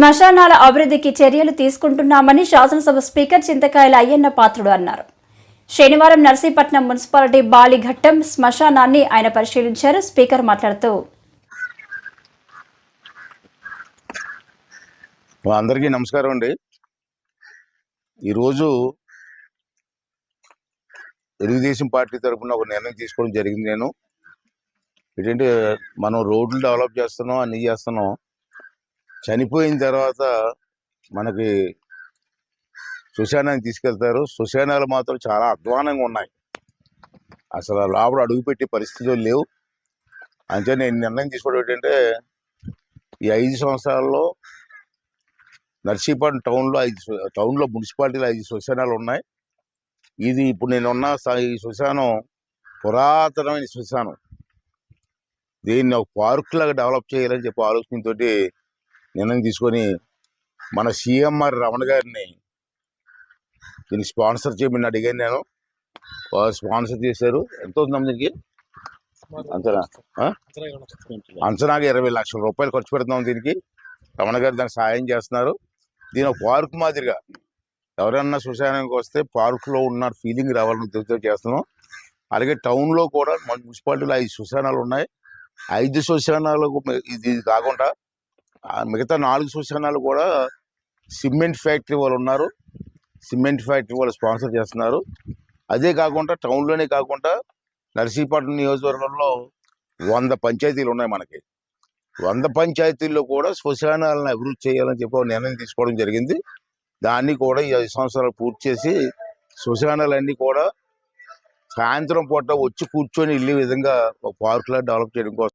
శ్మశానాల అభివృద్ధికి చర్యలు తీసుకుంటున్నామని శాసనసభ స్పీకర్ చింతకాయల అయ్యన్న పాత్రుడు అన్నారు. శనివారం నర్సీపట్నం మున్సిపాలిటీ బాలిఘట్టం శ్మశానాన్ని ఆయన పరిశీలించారు. స్పీకర్ మాట్లాడుతూ, అందరికీ నమస్కారం అండి. ఈరోజు తెలుగుదేశం పార్టీ తరఫున ఒక నిర్ణయం తీసుకోవడం జరిగింది. నేను ఏంటంటే మనం రోడ్లు డెవలప్ చేస్తున్నాం, అన్నీ చేస్తున్నాం. చనిపోయిన తర్వాత మనకి శ్మశానానికి తీసుకెళ్తారు. శ్మశానాలు మాత్రం చాలా అధ్వానంగా ఉన్నాయి. అసలు లోపల అడుగుపెట్టే పరిస్థితులు లేవు. అంటే నేను నిర్ణయం తీసుకోవడం ఏంటంటే ఈ 5 సంవత్సరాల్లో నర్సీపట్నం టౌన్లో మున్సిపాలిటీలో 5 శ్మశానాలు ఉన్నాయి. ఇది ఇప్పుడు నేనున్న ఈ శ్మశానం పురాతనమైన శ్మశానం. దీన్ని ఒక పార్క్ లాగా డెవలప్ చేయాలని చెప్పి ఆలోచనతో నిర్ణయం తీసుకొని మన సీఎంఆర్ రమణ గారిని దీన్ని స్పాన్సర్ చేయమని అడిగాను. నేను స్పాన్సర్ చేశారు. ఎంత అవుతుంది దీనికి? అంచనాగా 20 లక్షల రూపాయలు ఖర్చు పెడుతున్నాం దీనికి. రమణ గారు దానికి సాయం చేస్తున్నారు. దీని ఒక పార్క్ మాదిరిగా ఎవరన్నా శ్మశానానికి వస్తే పార్కులో ఉన్న ఫీలింగ్ రావాలని ఉద్దేశంతో చేస్తున్నాం. అలాగే టౌన్లో కూడా మన మున్సిపాలిటీలో 5 శ్మశానాలు ఉన్నాయి. 5 శ్మశానాలకు ఇది కాకుండా మిగతా 4 శ్మశానాలు కూడా సిమెంట్ ఫ్యాక్టరీ వాళ్ళు ఉన్నారు. సిమెంట్ ఫ్యాక్టరీ వాళ్ళు స్పాన్సర్ చేస్తున్నారు. అదే కాకుండా టౌన్లోనే కాకుండా నర్సీపట్నం నియోజకవర్గంలో 100 పంచాయతీలు ఉన్నాయి. మనకి 100 పంచాయతీల్లో కూడా శ్మశానాలను అభివృద్ధి చేయాలని చెప్పి నిర్ణయం తీసుకోవడం జరిగింది. దాన్ని కూడా ఈ 5 సంవత్సరాలు పూర్తి చేసి శ్మశానాలన్నీ కూడా సాయంత్రం పూట వచ్చి కూర్చొని వెళ్ళే విధంగా ఒక పార్కులా డెవలప్ చేయడం కోసం